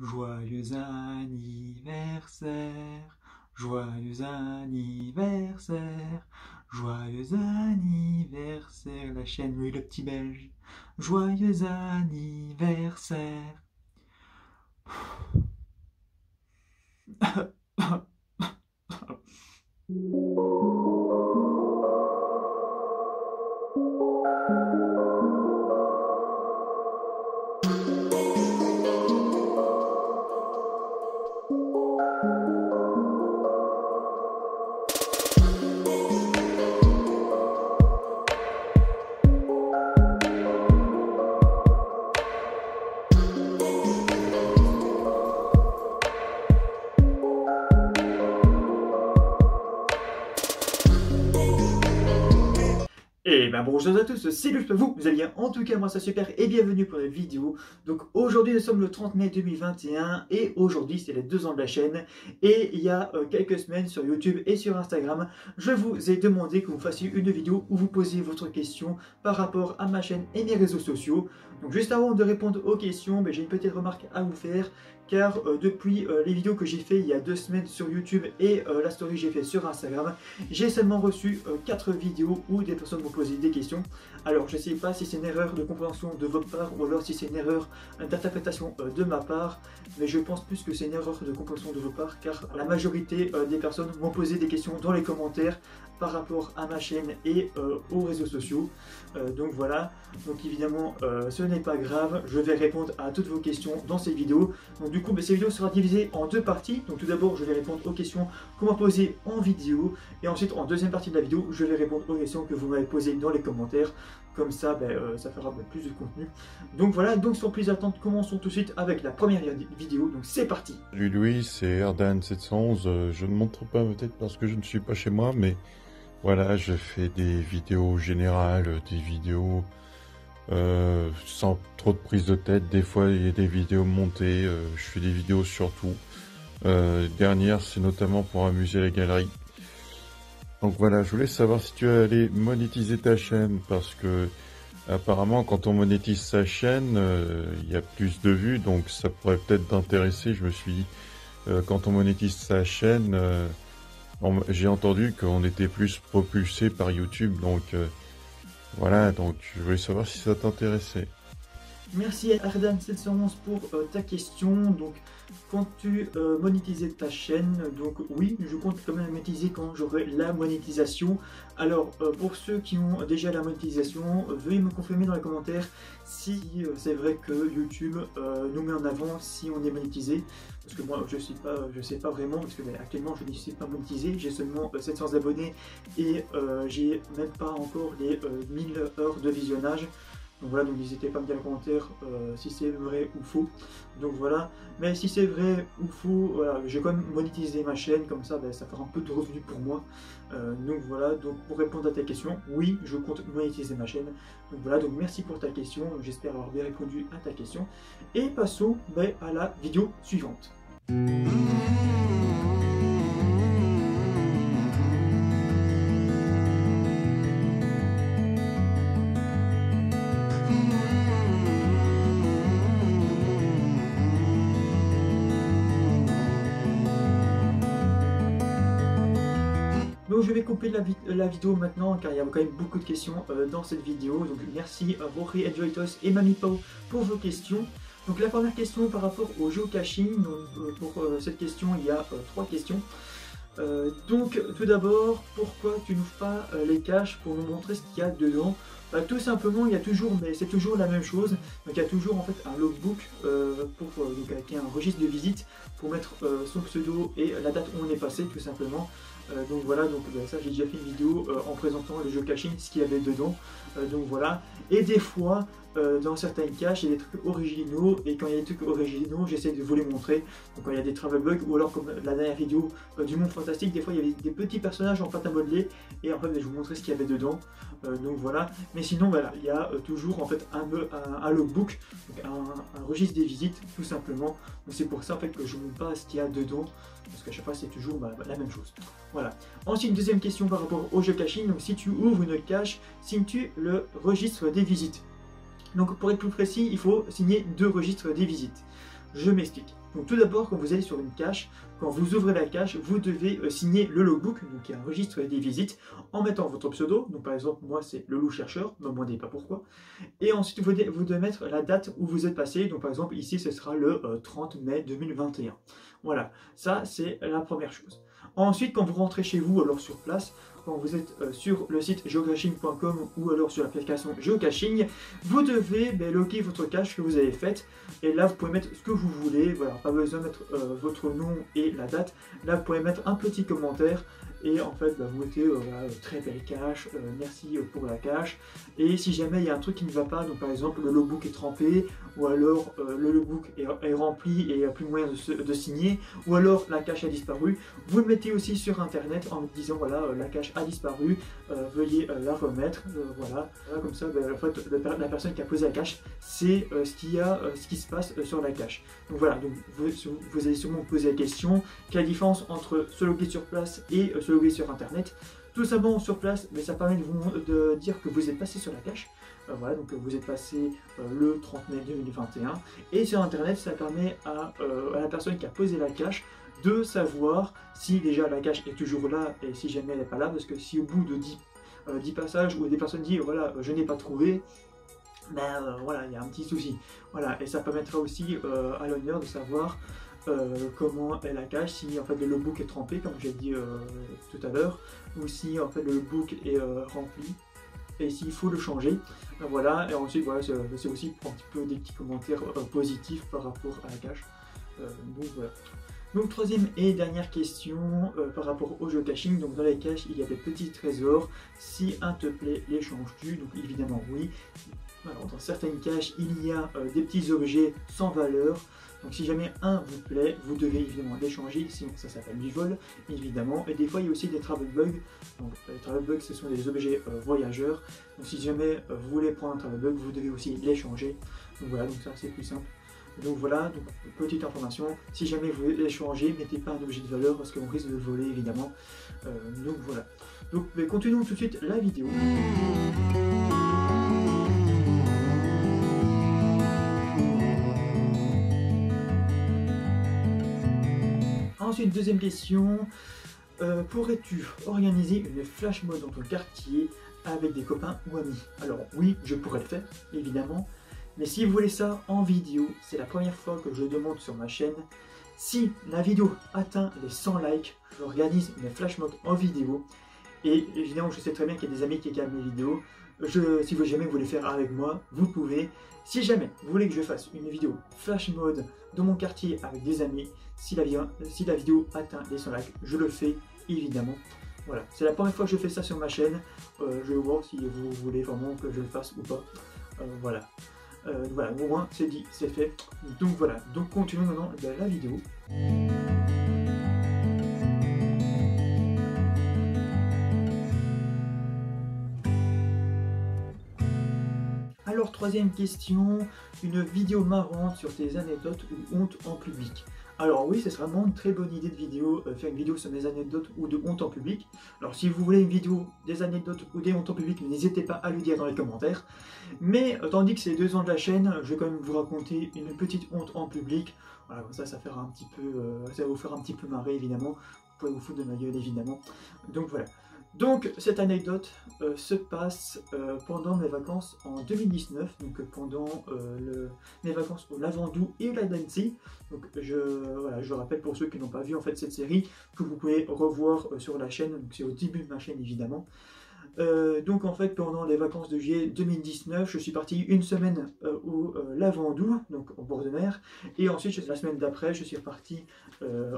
Joyeux anniversaire, joyeux anniversaire, joyeux anniversaire, la chaîne Oui le petit belge, joyeux anniversaire. Et ben bonjour à tous, c'est Luc, vous allez bien, en tout cas moi ça super et bienvenue pour une vidéo. Donc aujourd'hui nous sommes le 30 mai 2021 et aujourd'hui c'est les 2 ans de la chaîne. Et il y a quelques semaines sur YouTube et sur Instagram, je vous ai demandé que vous fassiez une vidéo où vous posiez votre question par rapport à ma chaîne et mes réseaux sociaux. Donc juste avant de répondre aux questions, j'ai une petite remarque à vous faire. Car depuis les vidéos que j'ai fait il y a 2 semaines sur YouTube et la story que j'ai fait sur Instagram, j'ai seulement reçu 4 vidéos où des personnes m'ont posé des questions. Alors je ne sais pas si c'est une erreur de compréhension de votre part ou alors si c'est une erreur d'interprétation de ma part, mais je pense plus que c'est une erreur de compréhension de votre part car la majorité des personnes m'ont posé des questions dans les commentaires par rapport à ma chaîne et aux réseaux sociaux. Donc voilà, donc évidemment ce n'est pas grave, je vais répondre à toutes vos questions dans ces vidéos. Donc du coup cette vidéo sera divisée en 2 parties. Donc tout d'abord je vais répondre aux questions qu'on m'a posées en vidéo et ensuite en deuxième partie de la vidéo je vais répondre aux questions que vous m'avez posées dans les commentaires. Comme ça ça fera plus de contenu. Donc voilà, donc sans plus attendre, commençons tout de suite avec la première vidéo. Donc c'est parti. Salut Louis, c'est Erdan711. Je ne montre pas peut-être parce que je ne suis pas chez moi, mais voilà, je fais des vidéos générales, des vidéos sans trop de prise de tête. Des fois, il y a des vidéos montées. Je fais des vidéos sur tout. Dernière, c'est notamment pour amuser la galerie. Donc voilà, je voulais savoir si tu allais monétiser ta chaîne parce que apparemment, quand on monétise sa chaîne, il y a plus de vues, donc ça pourrait peut-être t'intéresser. Je me suis dit, quand on monétise sa chaîne, j'ai entendu qu'on était plus propulsé par YouTube, donc voilà, donc je voulais savoir si ça t'intéressait. Merci Ardan711 pour ta question. Donc quand tu monétisais ta chaîne, donc oui, je compte quand même monétiser quand j'aurai la monétisation. Alors pour ceux qui ont déjà la monétisation, veuillez me confirmer dans les commentaires si c'est vrai que YouTube nous met en avant si on est monétisé. Parce que moi je sais pas vraiment, parce que actuellement je ne suis pas monétisé, j'ai seulement 700 abonnés et j'ai même pas encore les 1000 heures de visionnage. Donc voilà, donc n'hésitez pas à me dire en commentaire si c'est vrai ou faux. Donc voilà, mais si c'est vrai ou faux, voilà, j'ai quand même monétisé ma chaîne, comme ça ça fera un peu de revenus pour moi. Donc voilà, donc pour répondre à ta question, oui, je compte monétiser ma chaîne. Donc voilà, donc merci pour ta question, j'espère avoir bien répondu à ta question. Et passons à la vidéo suivante. Donc je vais couper la vidéo maintenant car il y a quand même beaucoup de questions dans cette vidéo. Donc merci à Rory Enjoytos et Mamie Pau pour vos questions. Donc la première question par rapport au géocaching. Donc pour cette question il y a 3 questions. Donc tout d'abord, pourquoi tu n'ouvres pas les caches pour nous montrer ce qu'il y a dedans? Tout simplement, il y a toujours, mais c'est toujours la même chose. Donc il y a toujours en fait un logbook avec un registre de visite pour mettre son pseudo et la date où on est passé tout simplement. Donc voilà, donc ça j'ai déjà fait une vidéo en présentant le géocaching, ce qu'il y avait dedans. Donc voilà, et des fois dans certaines caches il y a des trucs originaux et quand il y a des trucs originaux j'essaie de vous les montrer. Donc quand il y a des travel bugs ou alors comme la dernière vidéo du monde fantastique, des fois il y avait des petits personnages en pâte à modeler et en fait je vous montrer ce qu'il y avait dedans. Donc voilà, mais sinon voilà, il y a toujours en fait un logbook, donc un registre des visites tout simplement. Donc c'est pour ça en fait que je ne montre pas ce qu'il y a dedans, parce qu'à chaque fois c'est toujours la même chose. Voilà. Ensuite, une deuxième question par rapport au géocaching. Donc si tu ouvres une cache, signes-tu le registre des visites? Donc pour être plus précis, il faut signer 2 registres des visites. Je m'explique. Donc tout d'abord, quand vous allez sur une cache, quand vous ouvrez la cache, vous devez signer le logbook, donc qui est un registre des visites, en mettant votre pseudo. Donc par exemple, moi c'est le loup chercheur, ne me demandez pas pourquoi. Et ensuite, vous devez mettre la date où vous êtes passé. Donc par exemple, ici ce sera le 30 mai 2021. Voilà, ça c'est la première chose. Ensuite, quand vous rentrez chez vous, alors sur place, quand vous êtes sur le site geocaching.com ou alors sur l'application Geocaching, vous devez loguer votre cache que vous avez faite. Et là, vous pouvez mettre ce que vous voulez. Voilà, pas besoin de mettre votre nom et la date. Là, vous pouvez mettre un petit commentaire. Et en fait, vous mettez voilà, très belle cache, merci pour la cache. Et si jamais il y a un truc qui ne va pas, donc par exemple le logbook est trempé, ou alors le logbook est rempli et il n'y a plus moyen de signer, ou alors la cache a disparu, vous le mettez aussi sur internet en disant voilà, la cache a disparu, veuillez la remettre. Voilà, comme ça, en fait, la personne qui a posé la cache, c'est ce qui se passe sur la cache. Donc voilà, donc vous allez sûrement vous poser la question, quelle est la différence entre se loguer sur place et se loguer sur internet? Tout simplement sur place, mais ça permet de dire que vous êtes passé sur la cache. Voilà, donc vous êtes passé le 30 mai 2021. Et sur internet, ça permet à la personne qui a posé la cache de savoir si déjà la cache est toujours là et si jamais elle n'est pas là. Parce que si au bout de 10 passages où des personnes disent voilà, je n'ai pas trouvé, voilà, il y a un petit souci. Voilà, et ça permettra aussi à l'honneur de savoir comment est la cache, si en fait le logbook est trempé comme j'ai dit tout à l'heure, ou si en fait le logbook est rempli et s'il faut le changer. Voilà, et ensuite voilà, c'est aussi pour un petit peu des petits commentaires positifs par rapport à la cache. Donc voilà. Donc troisième et dernière question par rapport au geocaching. Donc dans les caches il y a des petits trésors. Si un te plaît, les changes-tu? Donc évidemment oui. Alors, dans certaines caches il y a des petits objets sans valeur. Donc si jamais un vous plaît, vous devez évidemment l'échanger, sinon ça s'appelle du vol, évidemment. Et des fois il y a aussi des travel bugs. Donc les travel bugs ce sont des objets voyageurs. Donc si jamais vous voulez prendre un travel bug, vous devez aussi l'échanger. Donc voilà, donc ça c'est plus simple. Donc voilà, donc petite information, si jamais vous l'échangez, mettez pas un objet de valeur parce qu'on risque de le voler évidemment. Donc voilà. Donc continuons tout de suite la vidéo. Ensuite, deuxième question, pourrais-tu organiser une flash mob dans ton quartier avec des copains ou amis? Alors oui, je pourrais le faire, évidemment, mais si vous voulez ça en vidéo, c'est la première fois que je le demande sur ma chaîne. Si la vidéo atteint les 100 likes, j'organise une flash mob en vidéo. Et évidemment, je sais très bien qu'il y a des amis qui regardent mes vidéos. Si vous jamais vous voulez faire avec moi, vous pouvez. Si jamais vous voulez que je fasse une vidéo flash mode dans mon quartier avec des amis, si la vidéo atteint les 100 likes, je le fais évidemment. Voilà, c'est la première fois que je fais ça sur ma chaîne. Je vais voir si vous voulez vraiment que je le fasse ou pas. Voilà. Voilà, au moins c'est dit, c'est fait. Donc voilà, donc continuons maintenant la vidéo. Alors troisième question, une vidéo marrante sur tes anecdotes ou honte en public. Alors oui, c'est vraiment une très bonne idée de vidéo, faire une vidéo sur mes anecdotes ou de honte en public. Alors si vous voulez une vidéo des anecdotes ou des hontes en public, n'hésitez pas à le dire dans les commentaires. Mais tandis que c'est 2 ans de la chaîne, je vais quand même vous raconter une petite honte en public. Voilà, comme ça fera un petit peu, ça va vous faire un petit peu marrer évidemment. Vous pouvez vous foutre de ma gueule évidemment. Donc voilà. Donc cette anecdote se passe pendant mes vacances en 2019, donc pendant mes vacances au Lavandou et au Lac-d'Annecy. Donc je rappelle pour ceux qui n'ont pas vu en fait cette série, que vous pouvez revoir sur la chaîne, donc c'est au début de ma chaîne évidemment. Donc en fait pendant les vacances de juillet 2019, je suis parti une semaine au Lavandou, donc au bord de mer, et ensuite la semaine d'après je suis reparti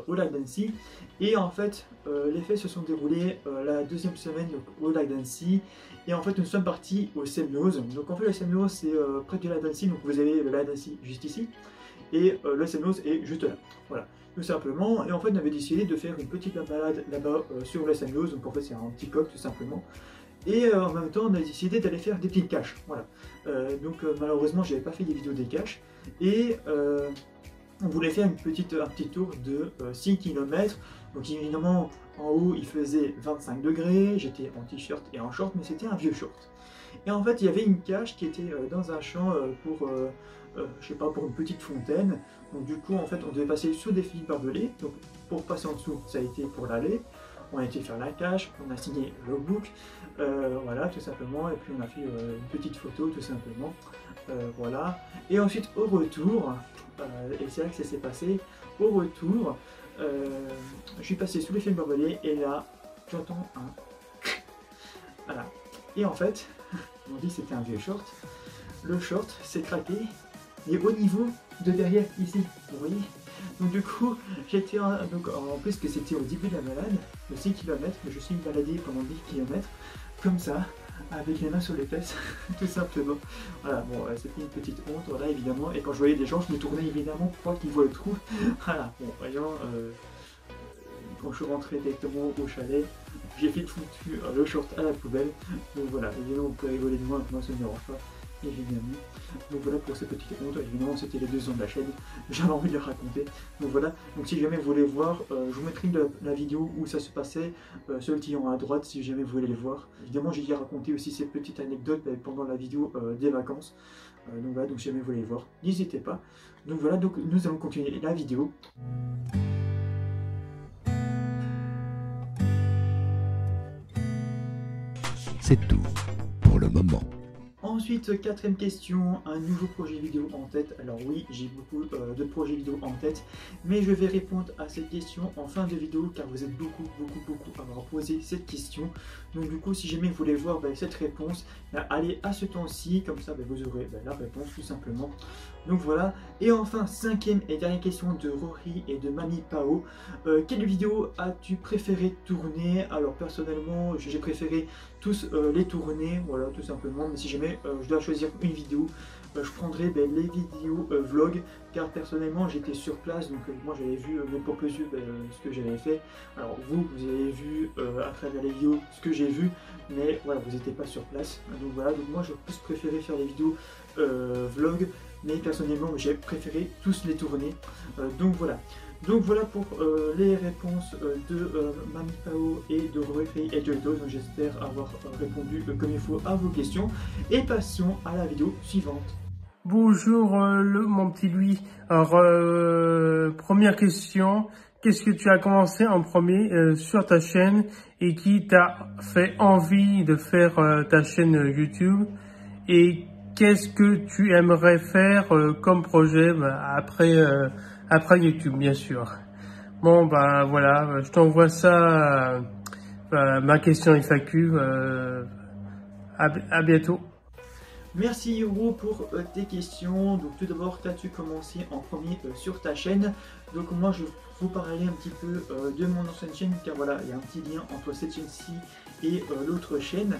au Lac-d'Annecy. Et en fait les faits se sont déroulés la deuxième semaine donc, au Lac-d'Annecy, et en fait nous sommes partis au Semnoz. Donc en fait le Semnoz c'est près du Lac-d'Annecy, donc vous avez le Lac-d'Annecy juste ici, et le Semnoz est juste là, voilà. Tout simplement, et en fait on avait décidé de faire une petite balade là-bas sur le Semnoz, donc en fait c'est un petit coq tout simplement. Et en même temps on a décidé d'aller faire des petites caches, voilà. Donc malheureusement j'avais pas fait des vidéos des caches, et on voulait faire un petit tour de 6 km. Donc évidemment en haut il faisait 25 degrés, j'étais en t-shirt et en short, mais c'était un vieux short. Et en fait il y avait une cache qui était dans un champ pour je sais pas, pour une petite fontaine. Donc du coup en fait on devait passer sous des fils barbelés. Donc pour passer en dessous ça a été pour l'aller. On a été faire la cache, on a signé le book, voilà tout simplement, et puis on a fait une petite photo tout simplement, voilà. Et ensuite au retour, et c'est là que ça s'est passé, au retour, je suis passé sous les fils barbelés et là j'entends un voilà. Et en fait, on dit que c'était un vieux short, le short s'est craqué, et au niveau de derrière ici, vous voyez. Donc du coup, j'étais en plus que c'était au début de la balade, de 6 km, je suis baladé pendant 10 km, comme ça, avec les mains sur les fesses, tout simplement. Voilà, bon, c'était une petite honte, voilà, évidemment, et quand je voyais des gens, je me tournais évidemment pour pas qu'ils voient le trou. Voilà, bon, voyons, quand je suis rentré directement au chalet, j'ai vite foutu le short à la poubelle. Donc voilà, évidemment, vous pouvez rigoler de moi ça ne me dérange pas, évidemment. Donc voilà pour ces petites hontes, évidemment c'était les 2 ans de la chaîne, j'avais envie de les raconter. Donc voilà, donc si jamais vous voulez voir, je vous mettrai la vidéo où ça se passait, sur le petit en à droite si jamais vous voulez les voir. Évidemment j'ai raconté aussi ces petites anecdotes pendant la vidéo des vacances. Donc voilà, donc si jamais vous voulez les voir, n'hésitez pas. Donc voilà, donc nous allons continuer la vidéo. C'est tout pour le moment. Ensuite, quatrième question, un nouveau projet vidéo en tête. Alors oui, j'ai beaucoup de projets vidéo en tête, mais je vais répondre à cette question en fin de vidéo car vous êtes beaucoup à avoir posé cette question. Donc du coup, si jamais vous voulez voir cette réponse, allez à ce temps-ci, comme ça vous aurez la réponse tout simplement. Donc voilà, et enfin, cinquième et dernière question de Rory et de Mamie Pao. Quelle vidéo as-tu préféré tourner? Alors personnellement, j'ai préféré tous les tourner, voilà tout simplement, mais si jamais je dois choisir une vidéo, je prendrai les vidéos vlog, car personnellement j'étais sur place, donc moi j'avais vu mes propres yeux ce que j'avais fait. Alors vous avez vu à travers les vidéos ce que j'ai vu, mais voilà, vous n'étiez pas sur place. Donc voilà, donc moi j'ai plus préféré faire les vidéos vlog, mais personnellement j'ai préféré tous les tourner. Donc voilà. Donc voilà pour les réponses de Mamie Pao et de Rory et de Dos. J'espère avoir répondu comme il faut à vos questions. Et passons à la vidéo suivante. Bonjour mon petit Louis. Alors première question, qu'est-ce que tu as commencé en premier sur ta chaîne et qui t'a fait envie de faire ta chaîne YouTube, et qu'est-ce que tu aimerais faire comme projet après YouTube, bien sûr. Bon voilà, je t'envoie ça, ma question FAQ, à bientôt. Merci Yoro pour tes questions. Donc tout d'abord, qu'as-tu commencé en premier sur ta chaîne? Donc moi je vais vous parler un petit peu de mon ancienne chaîne, car voilà, il y a un petit lien entre cette chaîne-ci et l'autre chaîne.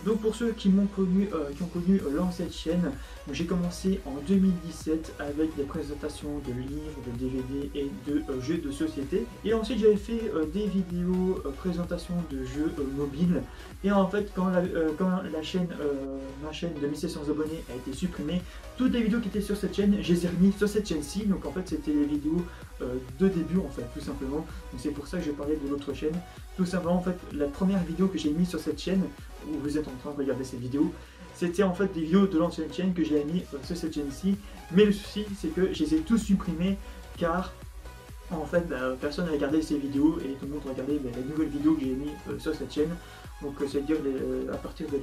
Donc pour ceux qui m'ont connu, qui ont connu l'ancienne chaîne, j'ai commencé en 2017 avec des présentations de livres, de DVD et de jeux de société. Et ensuite j'avais fait des vidéos présentations de jeux mobiles. Et en fait quand la chaîne, ma chaîne de 1700 abonnés a été supprimée, toutes les vidéos qui étaient sur cette chaîne, je les ai remises sur cette chaîne-ci. Donc en fait c'était les vidéos de début en fait, tout simplement. Donc c'est pour ça que j'ai parlé de l'autre chaîne. Tout simplement en fait, la première vidéo que j'ai mise sur cette chaîne, où vous êtes en train de regarder cette vidéo, c'était en fait des vidéos de l'ancienne chaîne que j'ai mis sur cette chaîne-ci. Mais le souci c'est que je les ai tous supprimés car en fait personne n'a regardé ces vidéos et tout le monde regardait les nouvelles vidéos que j'ai mis sur cette chaîne. Donc c'est-à-dire à partir de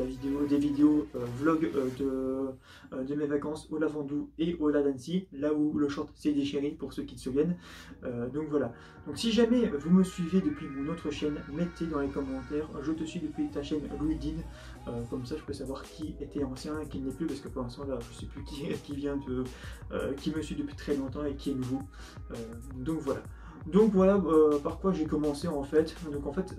des vidéos vlog de mes vacances au Lavandou et au Ladancy, là où le short s'est déchiré pour ceux qui se souviennent. Donc voilà. Donc si jamais vous me suivez depuis mon autre chaîne, mettez dans les commentaires je te suis depuis ta chaîne Louis Dean. Comme ça je peux savoir qui était ancien et qui n'est plus, parce que pour l'instant là je sais plus qui me suit depuis très longtemps et qui est nouveau. Donc voilà par quoi j'ai commencé en fait. Donc en fait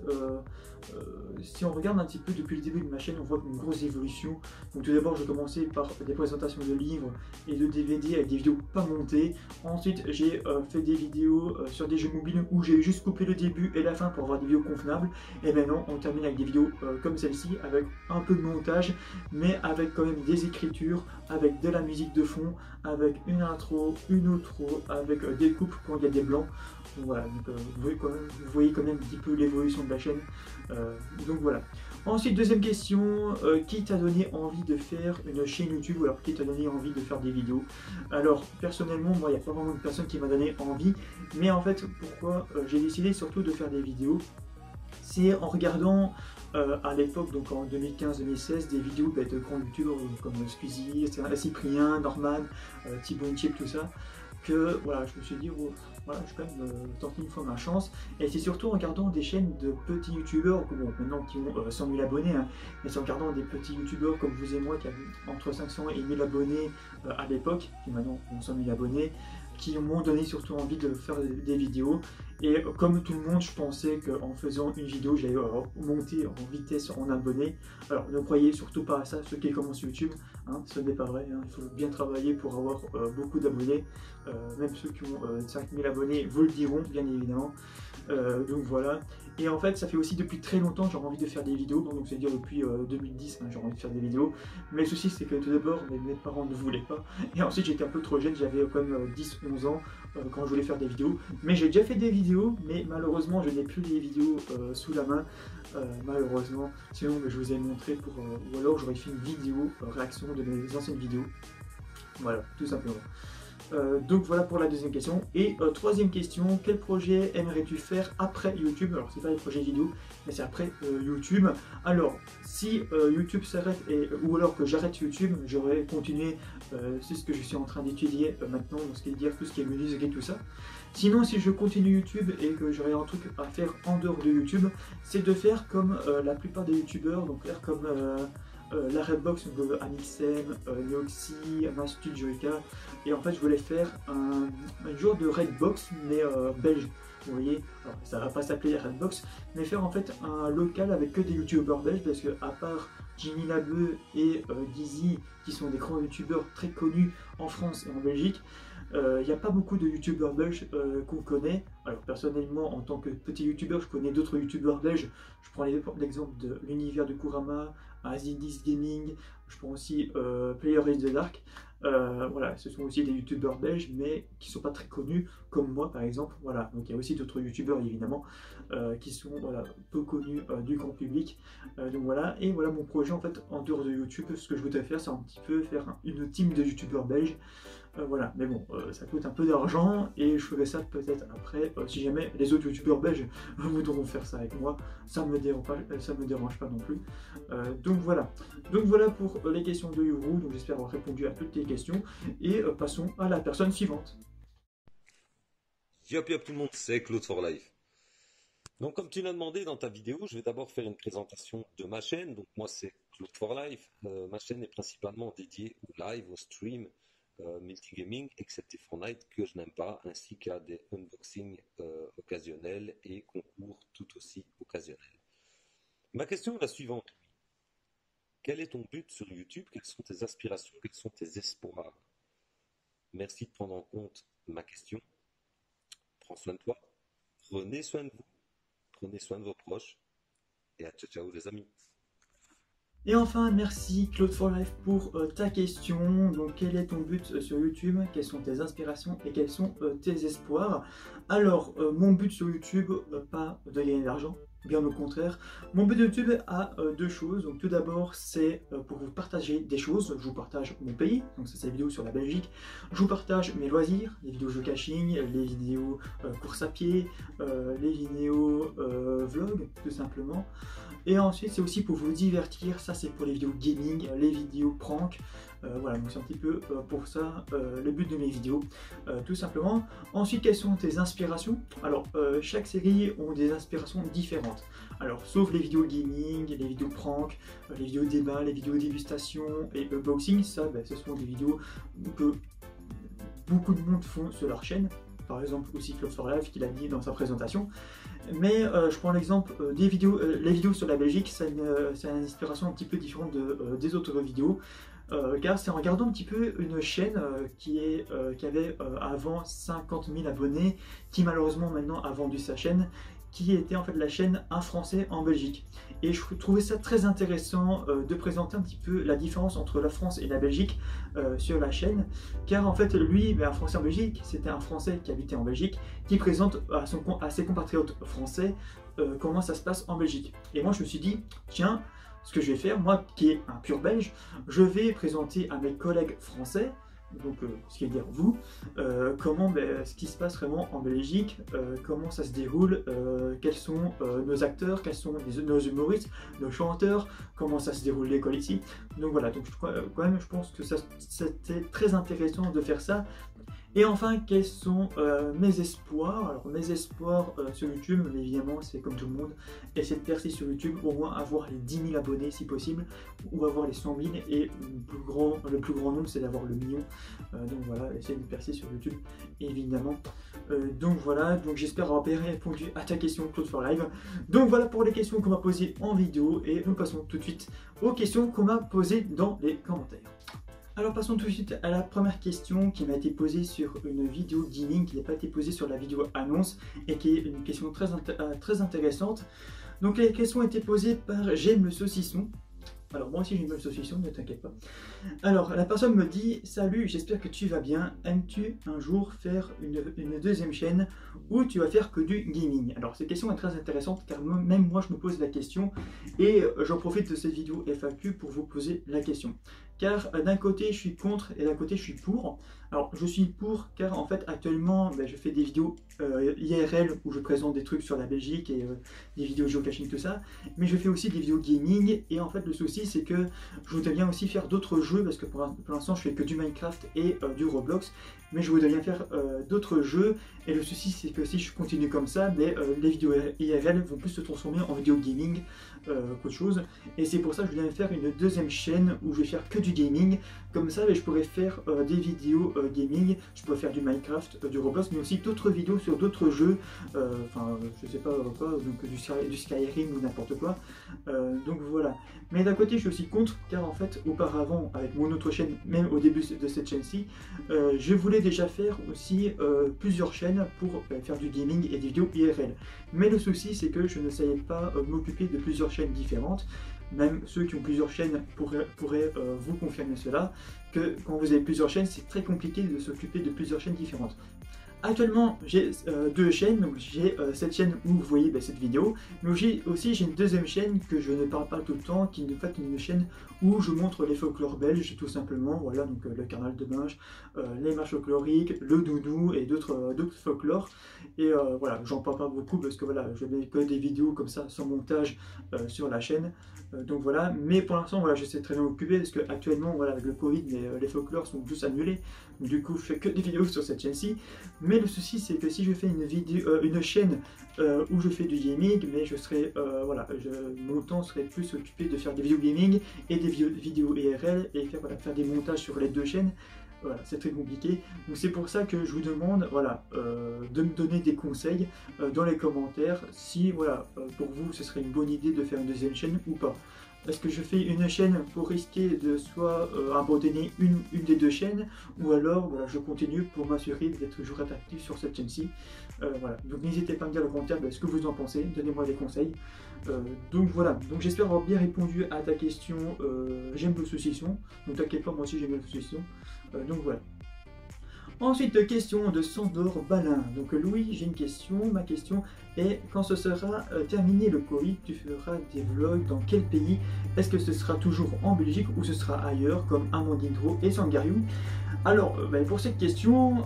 si on regarde un petit peu depuis le début de ma chaîne, on voit une grosse évolution. Donc tout d'abord j'ai commencé par des présentations de livres et de DVD avec des vidéos pas montées. Ensuite j'ai fait des vidéos sur des jeux mobiles où j'ai juste coupé le début et la fin pour avoir des vidéos convenables. Et maintenant on termine avec des vidéos comme celle-ci, avec un peu de montage, mais avec quand même des écritures, avec de la musique de fond, avec une intro, une outro, avec des coupes quand il y a des blancs. Donc voilà, donc, vous voyez quand même un petit peu l'évolution de la chaîne. Donc voilà. Ensuite, deuxième question, qui t'a donné envie de faire une chaîne YouTube ou alors qui t'a donné envie de faire des vidéos? Alors, personnellement, moi, il n'y a pas vraiment de personne qui m'a donné envie, mais en fait, pourquoi j'ai décidé surtout de faire des vidéos? C'est en regardant à l'époque, donc en 2015-2016, des vidéos de grands youtubeurs comme Squeezie, Cyprien, Norman, Thibaut Inchip, tout ça, que voilà, je me suis dit, oh, voilà, je vais quand même tenter une fois ma chance. Et c'est surtout en regardant des chaînes de petits youtubeurs, bon, maintenant qui ont 100 000 abonnés, hein, mais c'est en regardant des petits youtubeurs comme vous et moi qui avaient entre 500 et 1000 abonnés à l'époque, qui maintenant ont 100 000 abonnés, qui m'ont donné surtout envie de faire des vidéos. Et comme tout le monde, je pensais qu'en faisant une vidéo, j'allais monter en vitesse en abonnés. Alors ne croyez surtout pas à ça, ceux qui commencent YouTube, hein, ce n'est pas vrai, hein, il faut bien travailler pour avoir beaucoup d'abonnés. Même ceux qui ont 5000 abonnés vous le diront, bien évidemment. Donc voilà. Et en fait, ça fait aussi depuis très longtemps que j'ai envie de faire des vidéos, donc c'est-à-dire depuis 2010, hein, j'ai envie de faire des vidéos. Mais le souci, c'est que tout d'abord, mes parents ne voulaient pas. Et ensuite, j'étais un peu trop jeune, j'avais quand même 10-11 ans quand je voulais faire des vidéos. Mais j'ai déjà fait des vidéos, mais malheureusement, je n'ai plus les vidéos sous la main. Malheureusement, sinon je vous ai montré ou alors j'aurais fait une vidéo réaction de mes anciennes vidéos. Voilà, tout simplement. Donc voilà pour la deuxième question. Et troisième question, quel projet aimerais-tu faire après YouTube? Alors c'est pas les projets vidéo, mais c'est après YouTube. Alors si YouTube s'arrête ou alors que j'arrête YouTube, j'aurais continué, c'est ce que je suis en train d'étudier maintenant, ce qui est dire tout ce qui est musique et tout ça. Sinon, si je continue YouTube et que j'aurais un truc à faire en dehors de YouTube, c'est de faire comme la plupart des YouTubeurs, donc faire comme la Redbox, Amixem, Neoxy, Mastudiorica. Et en fait, je voulais faire un genre de Redbox, mais belge. Vous voyez, alors, ça va pas s'appeler Redbox, mais faire en fait un local avec que des youtubeurs belges, parce que à part Jimmy Labeu et Dizzy, qui sont des grands youtubeurs très connus en France et en Belgique, il n'y a pas beaucoup de youtubeurs belges qu'on connaît. Alors personnellement, en tant que petit youtubeur, je connais d'autres youtubeurs belges. Je prends l'exemple de l'univers de Kurama, Azidis Gaming, je prends aussi Player is the Dark. Voilà, ce sont aussi des youtubeurs belges, mais qui ne sont pas très connus, comme moi par exemple. Voilà, donc il y a aussi d'autres youtubeurs évidemment, qui sont voilà, peu connus du grand public. Donc voilà, et voilà mon projet en fait en dehors de YouTube. Ce que je voudrais faire, c'est un petit peu faire une team de youtubeurs belges. Voilà, mais bon, ça coûte un peu d'argent et je ferai ça peut-être après, si jamais les autres youtubeurs belges voudront faire ça avec moi, ça me dérange pas non plus. Donc voilà pour les questions de Yuru, donc j'espère avoir répondu à toutes les questions et passons à la personne suivante. Yop yop tout le monde, c'est Claude for Life. Donc comme tu l'as demandé dans ta vidéo, je vais d'abord faire une présentation de ma chaîne. Donc moi c'est Claude for Life, ma chaîne est principalement dédiée au live, au stream, multigaming, excepté Fortnite que je n'aime pas, ainsi qu'à des unboxings occasionnels et concours tout aussi occasionnels. Ma question est la suivante. Quel est ton but sur YouTube? Quelles sont tes aspirations? Quels sont tes espoirs? Merci de prendre en compte ma question. Prends soin de toi, prenez soin de vous, prenez soin de vos proches et à ciao ciao les amis. Et enfin, merci Claude for Life pour ta question. Donc, quel est ton but sur YouTube? Quelles sont tes inspirations et quels sont tes espoirs? Alors, mon but sur YouTube, pas de gagner de l'argent, bien au contraire. Mon but de YouTube a deux choses. Donc, tout d'abord, c'est pour vous partager des choses. Je vous partage mon pays, donc c'est vidéo sur la Belgique. Je vous partage mes loisirs, les vidéos jeux caching, les vidéos course à pied, les vidéos vlog, tout simplement. Et ensuite, c'est aussi pour vous divertir. Ça, c'est pour les vidéos gaming, les vidéos prank. Voilà, donc c'est un petit peu pour ça le but de mes vidéos, tout simplement. Ensuite, quelles sont tes inspirations? Alors, chaque série ont des inspirations différentes. Alors, sauf les vidéos gaming, les vidéos prank, les vidéos débat, les vidéos dégustation et unboxing, ça, ben, ce sont des vidéos que beaucoup de monde font sur leur chaîne. Par exemple, aussi Claude for Life qui l'a dit dans sa présentation. Mais je prends l'exemple des vidéos, les vidéos sur la Belgique, c'est une inspiration un petit peu différente des autres vidéos. car c'est en regardant un petit peu une chaîne qui avait avant 50 000 abonnés, qui malheureusement maintenant a vendu sa chaîne, qui était en fait la chaîne Un Français en Belgique. Et je trouvais ça très intéressant de présenter un petit peu la différence entre la France et la Belgique sur la chaîne, car en fait lui, Un Français en Belgique, c'était un Français qui habitait en Belgique, qui présente à ses compatriotes français comment ça se passe en Belgique. Et moi je me suis dit, tiens, ce que je vais faire, moi qui est un pur belge, je vais présenter à mes collègues français, donc ce qui veut dire vous, comment ce qui se passe vraiment en Belgique, comment ça se déroule, quels sont nos acteurs, quels sont nos humoristes, nos chanteurs, comment ça se déroule l'école ici. Donc voilà, donc quand même je pense que c'était très intéressant de faire ça. Et enfin, quels sont mes espoirs? Alors mes espoirs sur YouTube, évidemment, c'est comme tout le monde, essayer de percer sur YouTube, au moins avoir les 10 000 abonnés si possible, ou avoir les 100 000, et le plus grand nombre c'est d'avoir le million. Donc voilà, essayer de percer sur YouTube, évidemment. Donc voilà, donc j'espère avoir bien répondu à ta question, Claude for Live. Donc voilà pour les questions qu'on m'a posées en vidéo, et nous passons tout de suite aux questions qu'on m'a posées dans les commentaires. Alors passons tout de suite à la première question qui m'a été posée sur une vidéo gaming, qui n'a pas été posée sur la vidéo annonce, et qui est une question très intéressante. Donc les questions ont été posées par J'aime le saucisson. Alors moi aussi j'aime le saucisson, ne t'inquiète pas. Alors la personne me dit: salut, j'espère que tu vas bien, aimes-tu un jour faire une deuxième chaîne où tu vas faire que du gaming? Alors cette question est très intéressante car même moi je me pose la question, et j'en profite de cette vidéo FAQ pour vous poser la question. Car d'un côté je suis contre et d'un côté je suis pour. Alors je suis pour car en fait actuellement je fais des vidéos IRL où je présente des trucs sur la Belgique et des vidéos geocaching, tout ça, mais je fais aussi des vidéos gaming, et en fait le souci c'est que je voudrais bien aussi faire d'autres jeux, parce que pour l'instant je fais que du Minecraft et du Roblox, mais je voudrais bien faire d'autres jeux, et le souci c'est que si je continue comme ça, les vidéos IRL vont plus se transformer en vidéo gaming qu'autre chose, et c'est pour ça que je voulais faire une deuxième chaîne où je vais faire que du gaming. Comme ça je pourrais faire des vidéos gaming, je pourrais faire du Minecraft, du Roblox, mais aussi d'autres vidéos sur d'autres jeux, enfin je sais pas quoi, donc du Skyrim ou n'importe quoi, donc voilà. Mais d'un côté je suis aussi contre, car en fait auparavant avec mon autre chaîne, même au début de cette chaîne-ci, je voulais déjà faire aussi plusieurs chaînes pour faire du gaming et des vidéos IRL. Mais le souci c'est que je ne savais pas m'occuper de plusieurs chaînes différentes. Même ceux qui ont plusieurs chaînes pourraient vous confirmer cela, que quand vous avez plusieurs chaînes, c'est très compliqué de s'occuper de plusieurs chaînes différentes. Actuellement, j'ai deux chaînes, donc j'ai cette chaîne où vous voyez cette vidéo, mais j'ai une deuxième chaîne que je ne parle pas tout le temps, qui est en fait une chaîne où je montre les folklores belges, tout simplement, voilà, donc le carnaval de Binge, les marches folkloriques, le doudou et d'autres folklores, et voilà, j'en parle pas beaucoup parce que voilà, je mets que des vidéos comme ça, sans montage sur la chaîne, donc voilà, mais pour l'instant, voilà, j'essaie très bien m'occuper parce que actuellement, voilà, avec le Covid, les folklores sont tous annulés, donc du coup, je fais que des vidéos sur cette chaîne-ci. Mais le souci c'est que si je fais une chaîne où je fais du gaming, mais je serai mon temps serait plus occupé de faire des vidéos gaming et des vidéos IRL, et faire des montages sur les deux chaînes. Voilà, c'est très compliqué. Donc c'est pour ça que je vous demande de me donner des conseils dans les commentaires si pour vous ce serait une bonne idée de faire une deuxième chaîne ou pas. Est-ce que je fais une chaîne pour risquer de soit abandonner une des deux chaînes, ou alors je continue pour m'assurer d'être toujours actif sur cette chaîne-ci. Voilà. Donc n'hésitez pas à me dire dans les commentaires ce que vous en pensez, donnez-moi des conseils. Donc voilà, donc j'espère avoir bien répondu à ta question. J'aime le saucisson, donc t'inquiète pas, moi aussi j'aime le saucisson. Donc voilà. Ensuite, question de Sandor Balin. Donc Louis, j'ai une question. Ma question est: quand ce sera terminé le Covid, tu feras des vlogs dans quel pays? Est-ce que ce sera toujours en Belgique ou ce sera ailleurs, comme Amandine Dro et Sangariou? Alors, pour cette question,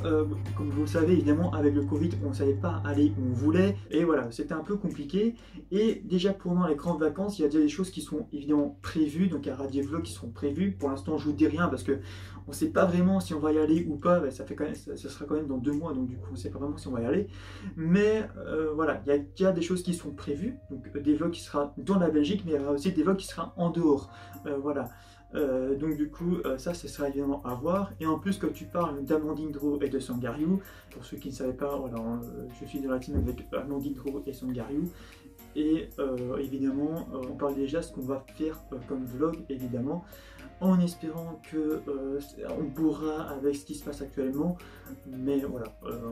comme vous le savez, évidemment, avec le Covid, on ne savait pas aller où on voulait. Et voilà, c'était un peu compliqué. Et déjà, pendant les grandes vacances, il y a déjà des choses qui sont évidemment prévues. Donc, il y aura des vlogs qui seront prévus. Pour l'instant, je vous dis rien parce que on ne sait pas vraiment si on va y aller ou pas. Ça sera quand même dans 2 mois. Donc, du coup, on ne sait pas vraiment si on va y aller. Mais voilà, il y a déjà des choses qui sont prévues. Donc, des vlogs qui seront dans la Belgique, mais il y aura aussi des vlogs qui seront en dehors. Voilà. Donc du coup ça sera évidemment à voir. Et en plus, quand tu parles d'Amandine Dro et de Sangariou, pour ceux qui ne savaient pas, voilà, je suis dans la team avec Amandine Dro et Sangariou, et évidemment on parle déjà de ce qu'on va faire comme vlog évidemment, en espérant que on pourra avec ce qui se passe actuellement, mais voilà,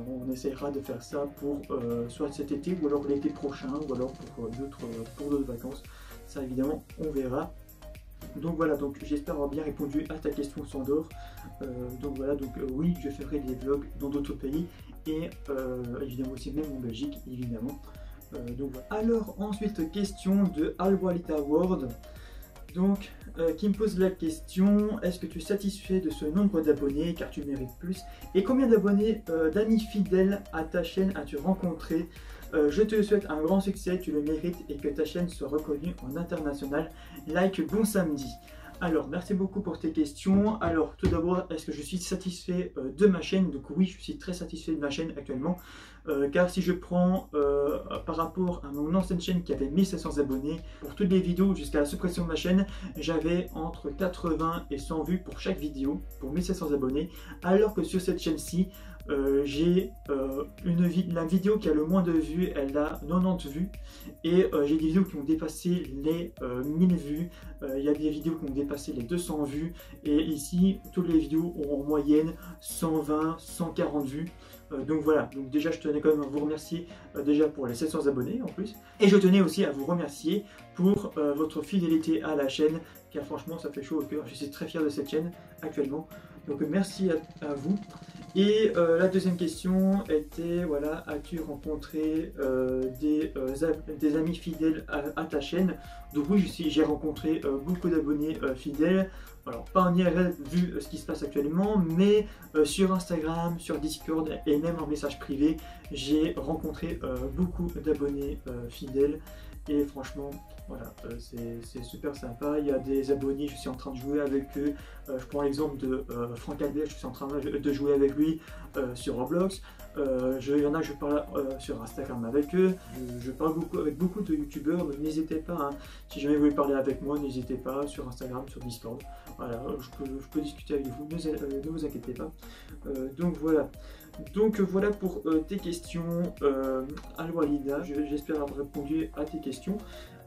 on essaiera de faire ça pour soit cet été ou alors l'été prochain ou alors pour d'autres vacances, ça évidemment on verra. Donc voilà, donc j'espère avoir bien répondu à ta question Sandor. Donc voilà, donc oui, je ferai des vlogs dans d'autres pays et évidemment aussi même en Belgique évidemment. Donc voilà. Alors ensuite question de Alwalita World. Donc, qui me pose la question, est-ce que tu es satisfait de ce nombre d'abonnés car tu mérites plus? Et combien d'abonnés, d'amis fidèles à ta chaîne as-tu rencontré? Je te souhaite un grand succès, tu le mérites et que ta chaîne soit reconnue en international. Like, bon samedi. Alors, merci beaucoup pour tes questions. Alors, tout d'abord, est-ce que je suis satisfait de ma chaîne? Donc oui, je suis très satisfait de ma chaîne actuellement. Car si je prends par rapport à mon ancienne chaîne qui avait 1700 abonnés, pour toutes les vidéos jusqu'à la suppression de ma chaîne, j'avais entre 80 et 100 vues pour chaque vidéo, pour 1700 abonnés. Alors que sur cette chaîne-ci, j'ai la vidéo qui a le moins de vues, elle a 90 vues. Et j'ai des vidéos qui ont dépassé les 1000 vues. Il y a des vidéos qui ont dépassé les 200 vues. Et ici, toutes les vidéos ont en moyenne 120, 140 vues. Donc voilà, donc déjà je tenais quand même à vous remercier déjà pour les 700 abonnés en plus. Et je tenais aussi à vous remercier pour votre fidélité à la chaîne, car franchement ça fait chaud au cœur. Je suis très fier de cette chaîne actuellement. Donc merci à vous. Et la deuxième question était, voilà, as-tu rencontré des amis fidèles à ta chaîne? Donc oui, j'ai rencontré beaucoup d'abonnés fidèles. Alors pas en IRL vu ce qui se passe actuellement, mais sur Instagram, sur Discord et même en message privé, j'ai rencontré beaucoup d'abonnés fidèles. Et franchement, voilà, c'est super sympa. Il y a des abonnés, je suis en train de jouer avec eux. Je prends l'exemple de Franck Albert, je suis en train de jouer avec lui sur Roblox. Il y en a, je parle sur Instagram avec eux. Je parle avec beaucoup de youtubeurs, donc n'hésitez pas, hein, si jamais vous voulez parler avec moi, n'hésitez pas sur Instagram, sur Discord. Voilà, je peux discuter avec vous, ne vous inquiétez pas. Donc voilà. Donc voilà pour tes questions, Alwalida. J'espère avoir répondu à tes questions.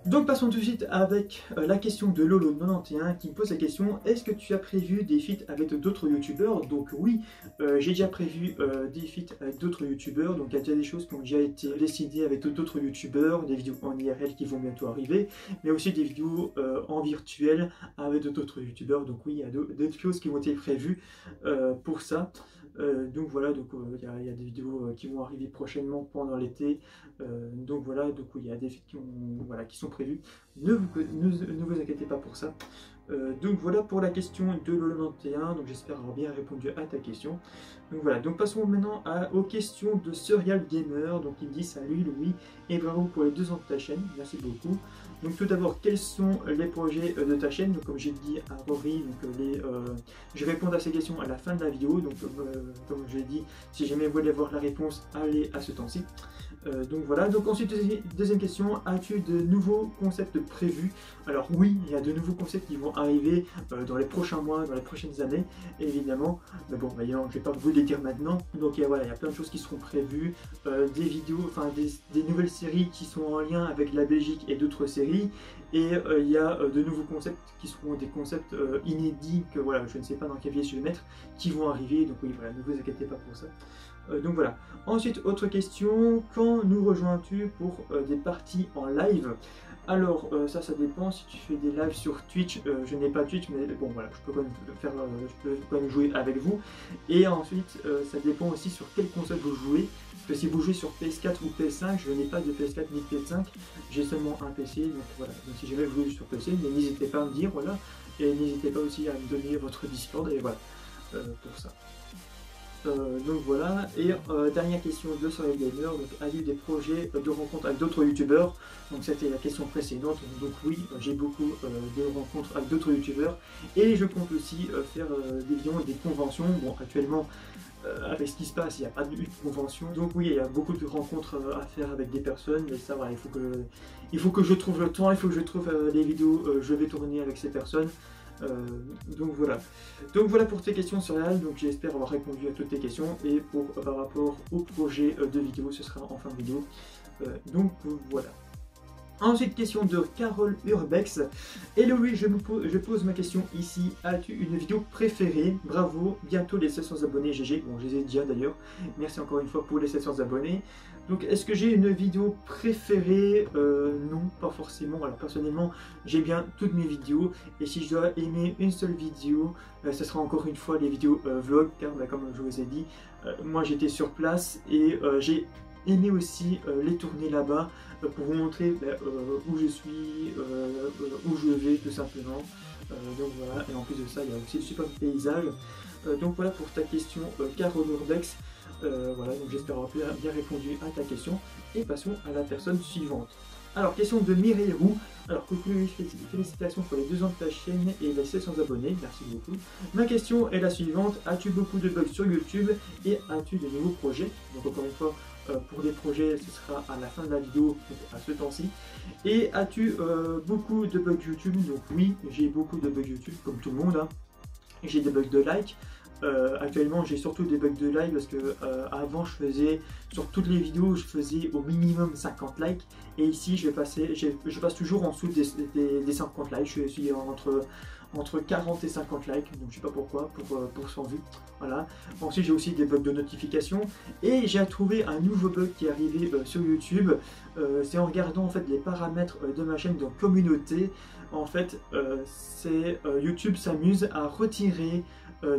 Donc passons tout de suite avec la question de Lolo91 qui me pose la question: est-ce que tu as prévu des feats avec d'autres youtubeurs? Donc oui, j'ai déjà prévu des feats avec d'autres youtubeurs. Donc il y a déjà des choses qui ont déjà été décidées avec d'autres youtubeurs, des vidéos en IRL qui vont bientôt arriver, mais aussi des vidéos en virtuel avec d'autres youtubeurs. Donc oui, il y a d'autres choses qui vont être prévues pour ça. Donc voilà, donc il y a des vidéos qui vont arriver prochainement pendant l'été. Donc voilà, donc il y a des feats qui sont prévus. Ne vous inquiétez pas pour ça. Donc voilà pour la question de Lolo91. Donc j'espère avoir bien répondu à ta question. Donc voilà, donc passons maintenant aux questions de Serial Gamer. Donc il me dit: salut Louis et bravo pour les 2 ans de ta chaîne, merci beaucoup. Donc tout d'abord, quels sont les projets de ta chaîne? Donc comme j'ai dit à Rory, je vais répondre à ces questions à la fin de la vidéo. Donc comme je l'ai dit, si jamais vous voulez voir la réponse, allez à ce temps-ci. Donc voilà, donc ensuite deuxième question, as-tu de nouveaux concepts prévus? Alors oui, il y a de nouveaux concepts qui vont arriver dans les prochains mois, dans les prochaines années, évidemment. Mais bon, je ne vais pas vous les dire maintenant. Donc voilà, il y a plein de choses qui seront prévues, des vidéos, enfin des nouvelles séries qui sont en lien avec la Belgique et d'autres séries. Et il y a de nouveaux concepts qui seront des concepts inédits que voilà, je ne sais pas dans quel pied je vais mettre, qui vont arriver. Donc oui, voilà, ne vous inquiétez pas pour ça. Donc voilà. Ensuite, autre question, quand nous rejoins-tu pour des parties en live? Alors ça dépend. Si tu fais des lives sur Twitch, je n'ai pas Twitch, mais bon voilà, je peux quand même jouer avec vous. Et ensuite ça dépend aussi sur quelle console vous jouez, parce que si vous jouez sur PS4 ou PS5, je n'ai pas de PS4 ni de PS5, j'ai seulement un PC. Donc voilà, donc si jamais vous jouez sur PC, n'hésitez pas à me dire, voilà, et n'hésitez pas aussi à me donner votre Discord, et voilà, pour ça. Donc voilà, et dernière question de Serial Gamer, donc as-tu des projets de rencontres avec d'autres youtubeurs? Donc c'était la question précédente, donc oui, j'ai beaucoup de rencontres avec d'autres youtubeurs, et je compte aussi faire des vidéos et des conventions. Bon, actuellement, avec ce qui se passe, il n'y a pas de convention, donc oui, il y a beaucoup de rencontres à faire avec des personnes, mais ça, voilà, il faut que je trouve le temps, il faut que je trouve les vidéos, je vais tourner avec ces personnes. Donc voilà pour tes questions Serial. Donc j'espère avoir répondu à toutes tes questions, et par rapport au projet de vidéo, ce sera en fin de vidéo. Donc voilà. Ensuite, question de Carole Urbex. Hello Louis, je pose ma question ici. As-tu une vidéo préférée? Bravo, bientôt les 700 abonnés GG. Bon, je les ai déjà d'ailleurs. Merci encore une fois pour les 700 abonnés. Donc, est-ce que j'ai une vidéo préférée? Non, pas forcément. Alors, personnellement, j'ai bien toutes mes vidéos. Et si je dois aimer une seule vidéo, ce sera encore une fois les vidéos vlog. Car, comme je vous ai dit, moi j'étais sur place et j'ai aimé aussi les tourner là-bas pour vous montrer où je suis, où je vais tout simplement. Donc voilà, et en plus de ça, il y a aussi de super paysages. Donc voilà pour ta question, Carole Urbex. Voilà, donc j'espère avoir bien répondu à ta question. Et passons à la personne suivante. Alors, question de Mireille Roux. Alors, coucou, félicitations pour les 2 ans de ta chaîne et les 700 abonnés, merci beaucoup. Ma question est la suivante, as-tu beaucoup de bugs sur YouTube et as-tu de nouveaux projets? Donc encore une fois, pour des projets, ce sera à la fin de la vidéo, à ce temps-ci. Et as-tu beaucoup de bugs YouTube? Donc oui, j'ai beaucoup de bugs YouTube, comme tout le monde. Hein. J'ai des bugs de like. Actuellement, j'ai surtout des bugs de like parce que avant, je faisais sur toutes les vidéos, je faisais au minimum 50 likes. Et ici, je passe toujours en dessous des 50 likes. Je suis entre 40 et 50 likes, donc je sais pas pourquoi, pour 100 vues. Voilà. Ensuite, j'ai aussi des bugs de notification et j'ai trouvé un nouveau bug qui est arrivé sur YouTube. C'est en regardant en fait les paramètres de ma chaîne dans communauté. En fait, YouTube s'amuse à retirer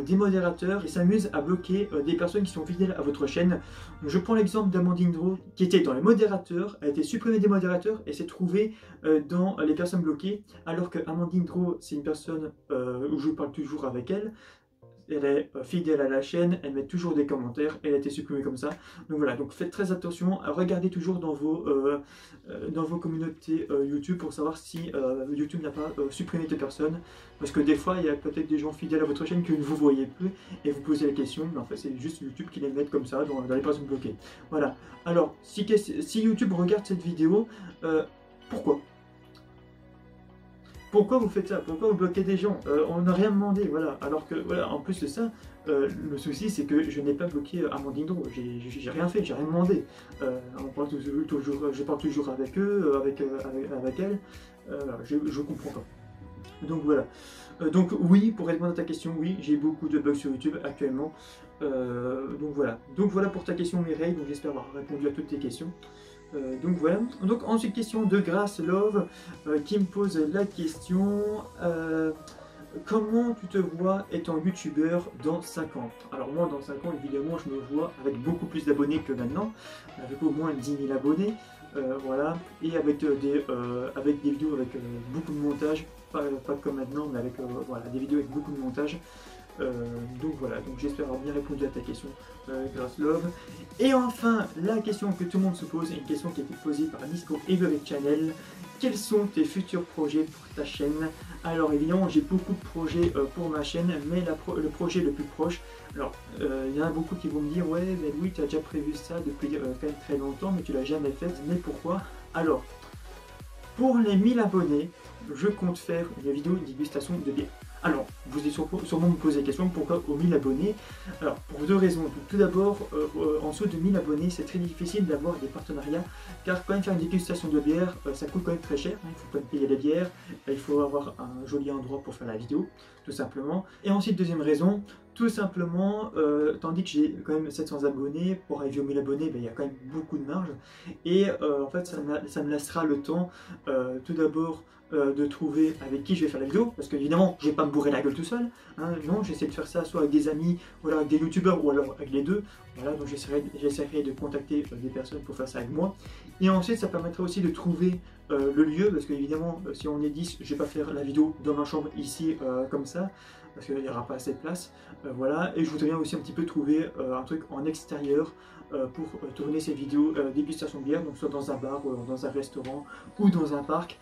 des modérateurs et s'amuse à bloquer des personnes qui sont fidèles à votre chaîne. Donc, je prends l'exemple d'Amandine Draw qui était dans les modérateurs, a été supprimée des modérateurs et s'est trouvée dans les personnes bloquées, alors que Amandine Draw, c'est une personne où je parle toujours avec elle. Elle est fidèle à la chaîne, elle met toujours des commentaires, elle a été supprimée comme ça. Donc voilà, donc faites très attention, regardez toujours dans vos communautés YouTube pour savoir si YouTube n'a pas supprimé des personnes. Parce que des fois, il y a peut-être des gens fidèles à votre chaîne que vous ne voyez plus et vous posez la question, mais en fait c'est juste YouTube qui les met comme ça dans les personnes bloquées. Voilà, alors si YouTube regarde cette vidéo, pourquoi ? Pourquoi vous faites ça? Pourquoi vous bloquez des gens? On n'a rien demandé, voilà. Alors que, voilà, en plus de ça, le souci c'est que je n'ai pas bloqué Amandine Draw. J'ai rien fait, j'ai rien demandé. On parle toujours, je parle toujours avec eux, avec elle. Je comprends pas. Donc voilà. Donc oui, pour répondre à ta question, oui, j'ai beaucoup de bugs sur YouTube actuellement. Donc voilà pour ta question Mireille. Donc j'espère avoir répondu à toutes tes questions. Donc voilà. Donc ensuite question de Grace Love qui me pose la question comment tu te vois étant youtubeur dans 5 ans? Alors moi dans 5 ans évidemment je me vois avec beaucoup plus d'abonnés que maintenant, avec au moins 10 000 abonnés, voilà, et avec des vidéos avec beaucoup de montage, pas comme maintenant mais avec voilà, des vidéos avec beaucoup de montage. Donc voilà, donc j'espère avoir bien répondu à ta question, Grace Love. Et enfin, la question que tout le monde se pose, une question qui a été posée par Nisco Every Channel. Quels sont tes futurs projets pour ta chaîne? Alors évidemment, j'ai beaucoup de projets pour ma chaîne, mais le projet le plus proche, alors il y en a beaucoup qui vont me dire, ouais, mais oui, tu as déjà prévu ça depuis quand même très longtemps, mais tu l'as jamais fait, mais pourquoi? Alors, pour les 1000 abonnés, je compte faire une vidéo de dégustation de bière. Alors, vous allez sûrement me poser la question, pourquoi aux 1000 abonnés? Alors, pour 2 raisons. Tout d'abord, en dessous de 1000 abonnés, c'est très difficile d'avoir des partenariats, car quand même faire une dégustation de bière, ça coûte quand même très cher. Hein, il faut quand même payer la bière, il faut avoir un joli endroit pour faire la vidéo, tout simplement. Et ensuite, deuxième raison, tout simplement, tandis que j'ai quand même 700 abonnés, pour arriver aux 1000 abonnés, ben, il y a quand même beaucoup de marge. Et en fait, ça me laissera le temps, tout d'abord, de trouver avec qui je vais faire la vidéo, parce qu'évidemment je vais pas me bourrer la gueule tout seul, hein, non, j'essaie de faire ça soit avec des amis, ou alors avec des youtubeurs, ou alors avec les deux, voilà, donc j'essaierai de contacter des personnes pour faire ça avec moi, et ensuite ça permettrait aussi de trouver le lieu, parce qu'évidemment si on est 10, je vais pas faire la vidéo dans ma chambre ici, comme ça, parce qu'il n'y aura pas assez de place, voilà, et je voudrais bien aussi un petit peu trouver un truc en extérieur, pour tourner ces vidéos dégustation de bière, donc soit dans un bar, ou dans un restaurant, ou dans un parc.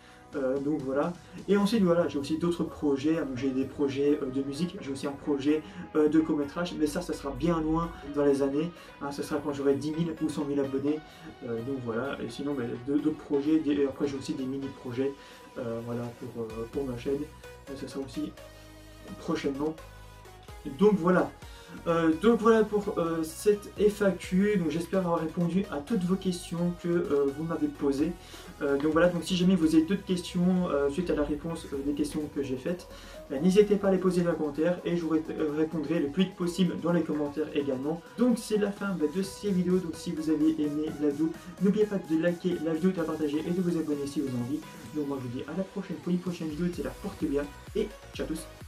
Donc voilà, et ensuite voilà, j'ai aussi d'autres projets, j'ai des projets de musique, j'ai aussi un projet de court-métrage, mais ça sera bien loin dans les années, hein, ce sera quand j'aurai 10 000 ou 100 000 abonnés, donc voilà, et sinon d'autres projets, après j'ai aussi des mini-projets, voilà, pour ma chaîne, ce sera aussi prochainement, donc voilà. Donc voilà pour cette FAQ, donc j'espère avoir répondu à toutes vos questions que vous m'avez posées. Donc voilà, donc si jamais vous avez d'autres questions suite à la réponse des questions que j'ai faites, n'hésitez pas à les poser dans les commentaires et je vous répondrai le plus vite possible dans les commentaires également. Donc c'est la fin de ces vidéos, donc si vous avez aimé la vidéo, n'oubliez pas de liker la vidéo, de la partager et de vous abonner si vous avez envie. Donc moi je vous dis à la prochaine pour une prochaine vidéo, c'est la portez bien et ciao à tous.